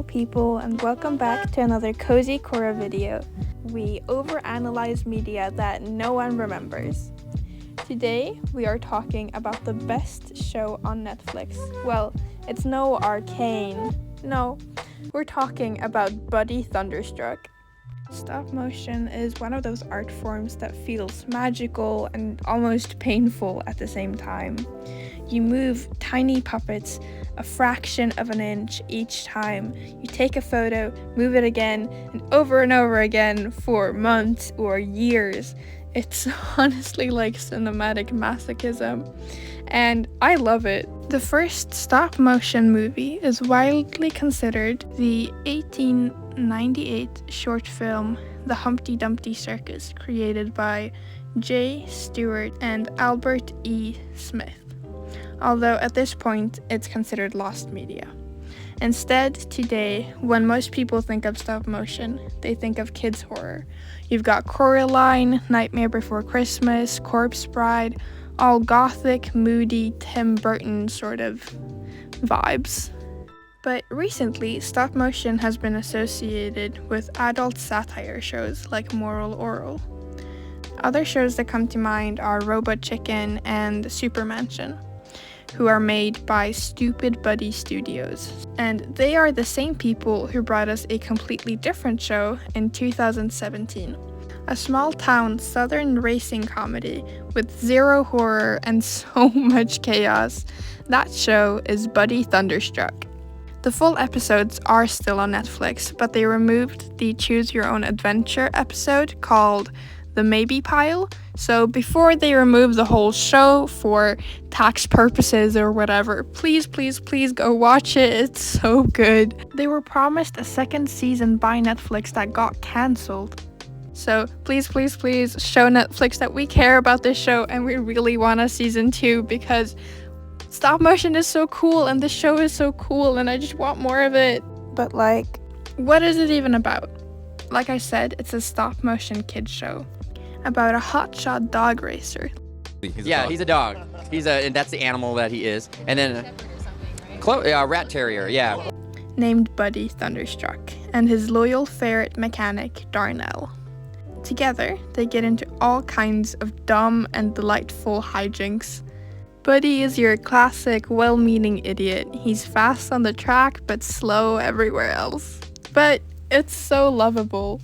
people, and welcome back to another Cozy Cora video. We overanalyze media that no one remembers. Today, we are talking about the best show on Netflix. Well, it's no Arcane. No, we're talking about Buddy Thunderstruck. Stop motion is one of those art forms that feels magical and almost painful at the same time. You move tiny puppets a fraction of an inch each time. You take a photo, move it again, and over again for months or years. It's honestly like cinematic masochism, and I love it. The first stop-motion movie is widely considered the 1898 short film The Humpty Dumpty Circus, created by J. Stewart and Albert E. Smith, although at this point it's considered lost media. Instead, today, when most people think of stop motion, they think of kids' horror. You've got Coraline, Nightmare Before Christmas, Corpse Bride, all gothic, moody, Tim Burton sort of vibes. But recently, stop motion has been associated with adult satire shows like Moral Oral. Other shows that come to mind are Robot Chicken and Super Mansion, who are made by Stupid Buddy Studios. And they are the same people who brought us a completely different show in 2017. A small-town southern racing comedy with zero horror and so much chaos. That show is Buddy Thunderstruck. The full episodes are still on Netflix, but they removed the Choose Your Own Adventure episode called The Maybe Pile. So before they remove the whole show for tax purposes or whatever, please go watch it. It's so good. They were promised a second season by Netflix that got cancelled. So please show Netflix that we care about this show and we really want a season 2, because stop motion is so cool and the show is so cool and I just want more of it. But what is it even about? Like I said, it's a stop motion kids show about a hotshot dog racer. He's a dog. And that's the animal that he is. And then rat terrier, yeah. Named Buddy Thunderstruck, and his loyal ferret mechanic, Darnell. Together, they get into all kinds of dumb and delightful hijinks. Buddy is your classic, well-meaning idiot. He's fast on the track, but slow everywhere else. But it's so lovable.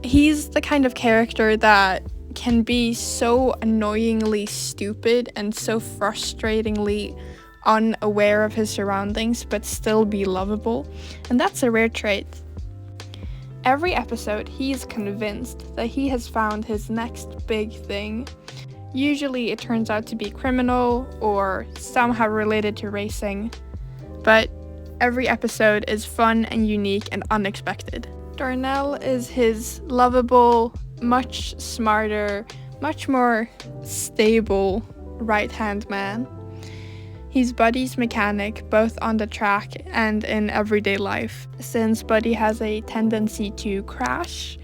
He's the kind of character that can be so annoyingly stupid and so frustratingly unaware of his surroundings, but still be lovable. And that's a rare trait. Every episode, he's convinced that he has found his next big thing. Usually it turns out to be criminal or somehow related to racing, but every episode is fun and unique and unexpected. Darnell is his lovable, much smarter, much more stable right-hand man. He's Buddy's mechanic both on the track and in everyday life, since Buddy has a tendency to crash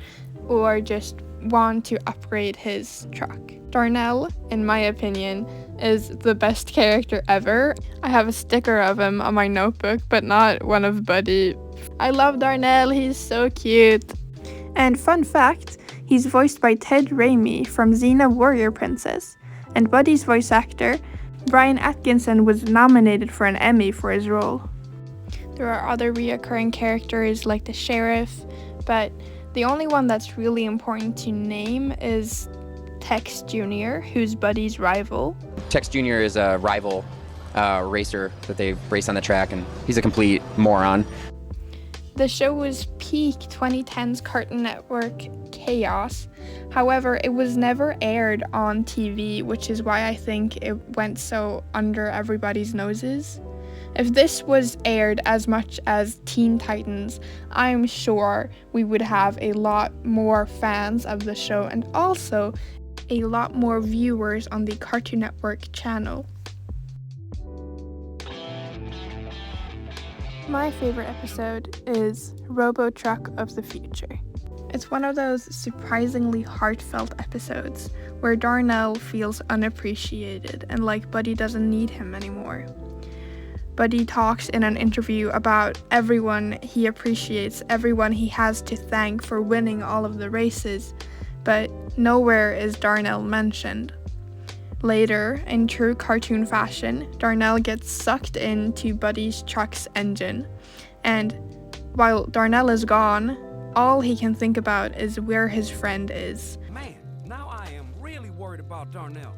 or just want to upgrade his truck. Darnell, in my opinion, is the best character ever. I have a sticker of him on my notebook, but not one of Buddy. I love Darnell, he's so cute. And fun fact, he's voiced by Ted Raimi from Xena Warrior Princess, and Buddy's voice actor, Brian Atkinson, was nominated for an Emmy for his role. There are other reoccurring characters like the sheriff, but the only one that's really important to name is Tex Jr., who's Buddy's rival. Tex Jr. is a rival racer that they race on the track, and he's a complete moron. The show was peak 2010s Cartoon Network chaos. However, it was never aired on TV, which is why I think it went so under everybody's noses. If this was aired as much as Teen Titans, I'm sure we would have a lot more fans of the show and also a lot more viewers on the Cartoon Network channel. My favorite episode is Robo Truck of the Future. It's one of those surprisingly heartfelt episodes where Darnell feels unappreciated and like Buddy doesn't need him anymore. Buddy talks in an interview about everyone he appreciates, everyone he has to thank for winning all of the races, but nowhere is Darnell mentioned. Later, in true cartoon fashion, Darnell gets sucked into Buddy's truck's engine, and while Darnell is gone, all he can think about is where his friend is. Man, now I am really worried about Darnell.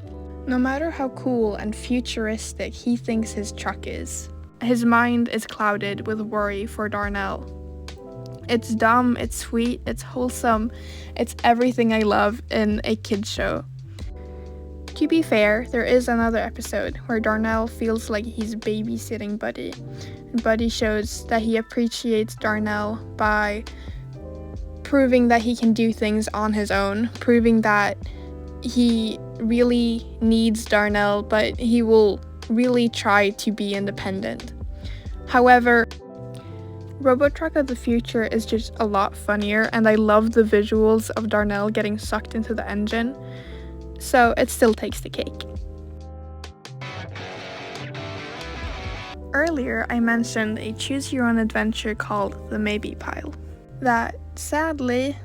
No matter how cool and futuristic he thinks his truck is, his mind is clouded with worry for Darnell. It's dumb, it's sweet, it's wholesome, it's everything I love in a kid's show. To be fair, there is another episode where Darnell feels like he's babysitting Buddy, and Buddy shows that he appreciates Darnell by proving that he can do things on his own, proving that he really needs Darnell, but he will really try to be independent. However, Robotruck of the Future is just a lot funnier, and I love the visuals of Darnell getting sucked into the engine, so it still takes the cake. Earlier, I mentioned a choose-your-own-adventure called The Maybe Pile, that sadly,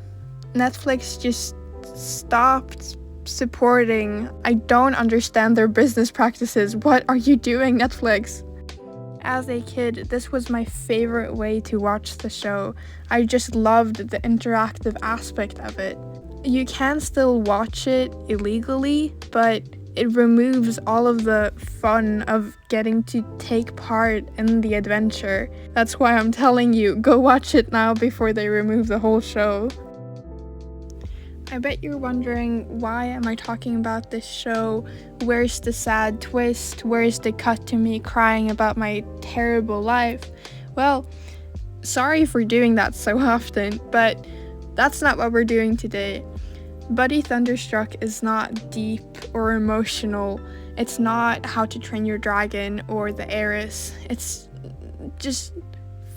Netflix just stopped supporting. I don't understand their business practices. What are you doing, Netflix? As a kid, this was my favorite way to watch the show. I just loved the interactive aspect of it. You can still watch it illegally, but it removes all of the fun of getting to take part in the adventure. That's why I'm telling you, go watch it now before they remove the whole show. I bet you're wondering, why am I talking about this show? Where's the sad twist? Where's the cut to me crying about my terrible life? Well, sorry for doing that so often, but that's not what we're doing today. Buddy Thunderstruck is not deep or emotional. It's not How to Train Your Dragon or The Heiress. It's just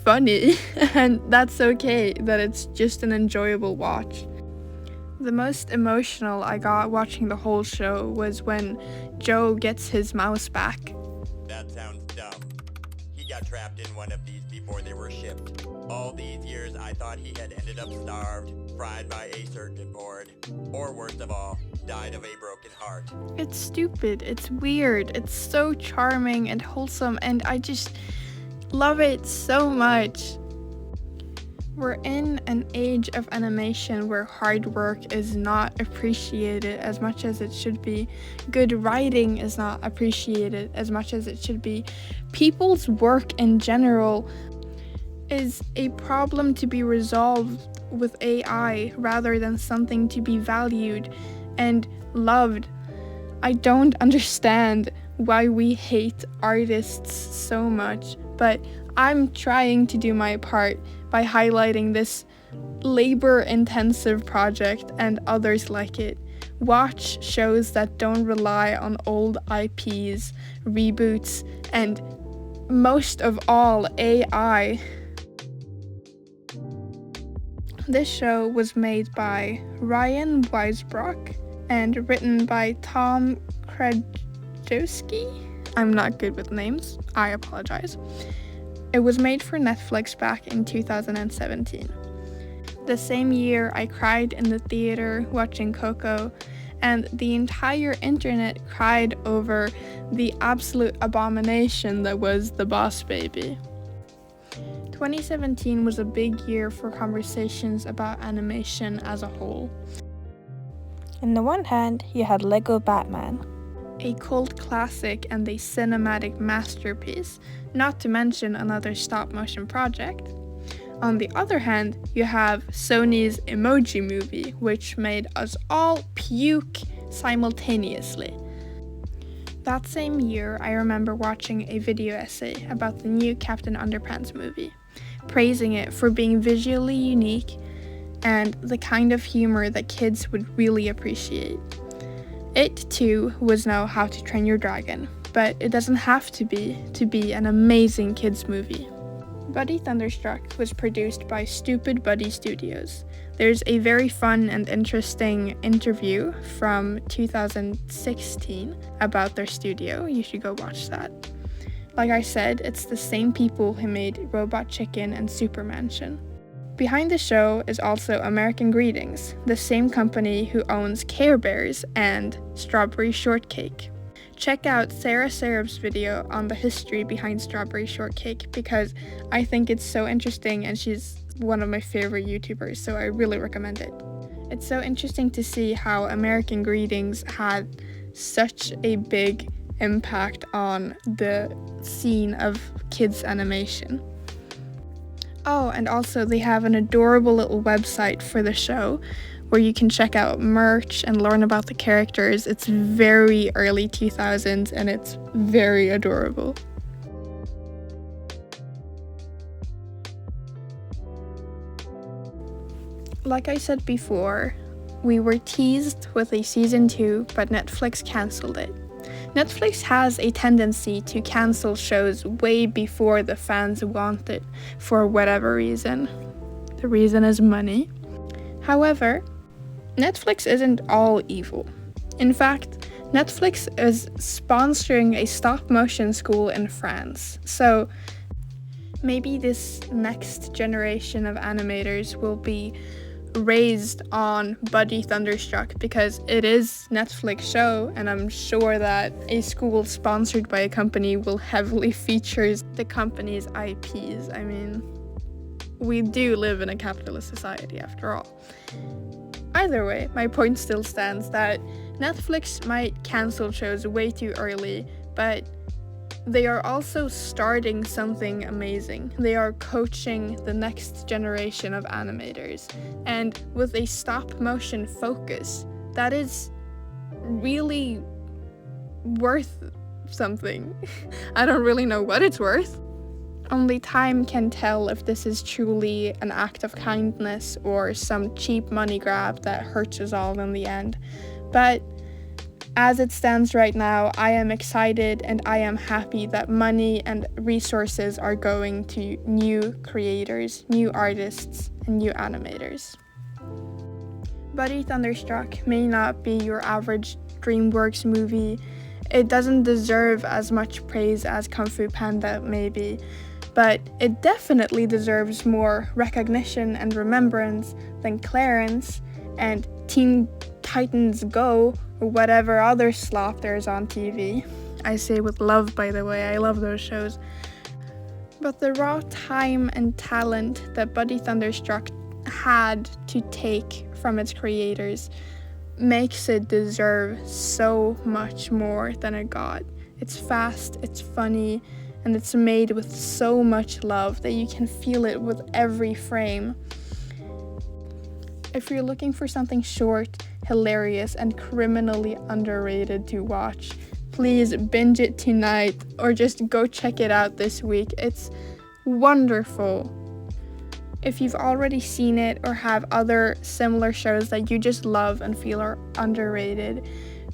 funny, and that's okay, that it's just an enjoyable watch. The most emotional I got watching the whole show was when Joe gets his mouse back. That sounds dumb. He got trapped in one of these before they were shipped. All these years I thought he had ended up starved, fried by a circuit board, or worst of all, died of a broken heart. It's stupid, it's weird, it's so charming and wholesome, and I just love it so much. We're in an age of animation where hard work is not appreciated as much as it should be. Good writing is not appreciated as much as it should be. People's work in general is a problem to be resolved with AI rather than something to be valued and loved. I don't understand why we hate artists so much, but I'm trying to do my part by highlighting this labor-intensive project and others like it. Watch shows that don't rely on old IPs, reboots, and most of all, AI. This show was made by Ryan Weisbrock and written by Tom Krajewski. I'm not good with names, I apologize. It was made for Netflix back in 2017. The same year, I cried in the theater watching Coco, and the entire internet cried over the absolute abomination that was The Boss Baby. 2017 was a big year for conversations about animation as a whole. On the one hand, you had Lego Batman, a cult classic and a cinematic masterpiece, not to mention another stop-motion project. On the other hand, you have Sony's Emoji Movie, which made us all puke simultaneously. That same year, I remember watching a video essay about the new Captain Underpants movie, praising it for being visually unique and the kind of humor that kids would really appreciate. It, too, was no How to Train Your Dragon, but it doesn't have to be an amazing kids movie. Buddy Thunderstruck was produced by Stupid Buddy Studios. There's a very fun and interesting interview from 2016 about their studio. You should go watch that. Like I said, it's the same people who made Robot Chicken and Super Mansion. Behind the show is also American Greetings, the same company who owns Care Bears and Strawberry Shortcake. Check out Sarah Sarab's video on the history behind Strawberry Shortcake because I think it's so interesting and she's one of my favorite YouTubers, so I really recommend it. It's so interesting to see how American Greetings had such a big impact on the scene of kids animation. Oh, and also they have an adorable little website for the show where you can check out merch and learn about the characters. It's very early 2000s and it's very adorable. Like I said before, we were teased with a season 2, but Netflix cancelled it. Netflix has a tendency to cancel shows way before the fans want it for whatever reason. The reason is money. However, Netflix isn't all evil. In fact, Netflix is sponsoring a stop-motion school in France. So maybe this next generation of animators will be raised on Buddy Thunderstruck because it is Netflix show, and I'm sure that a school sponsored by a company will heavily feature the company's IPs. I mean, we do live in a capitalist society after all. Either way, my point still stands that Netflix might cancel shows way too early, but they are also starting something amazing. They are coaching the next generation of animators, and with a stop-motion focus, that is really worth something. I don't really know what it's worth. Only time can tell if this is truly an act of kindness or some cheap money grab that hurts us all in the end. But as it stands right now, I am excited and I am happy that money and resources are going to new creators, new artists, and new animators. Buddy Thunderstruck may not be your average DreamWorks movie. It doesn't deserve as much praise as Kung Fu Panda maybe, but it definitely deserves more recognition and remembrance than Clarence and Teen Titans Go, or whatever other slop there's on TV. I say with love, by the way, I love those shows. But the raw time and talent that Buddy Thunderstruck had to take from its creators makes it deserve so much more than it got. It's fast, it's funny, and it's made with so much love that you can feel it with every frame. If you're looking for something short, hilarious, and criminally underrated to watch, please binge it tonight or just go check it out this week. It's wonderful. If you've already seen it or have other similar shows that you just love and feel are underrated,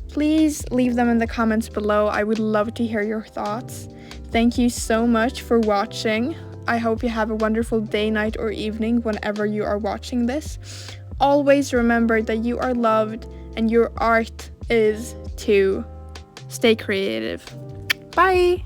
please leave them in the comments below. I would love to hear your thoughts. Thank you so much for watching. I hope you have a wonderful day, night, or evening whenever you are watching this. Always remember that you are loved and your art is too. Stay creative. Bye!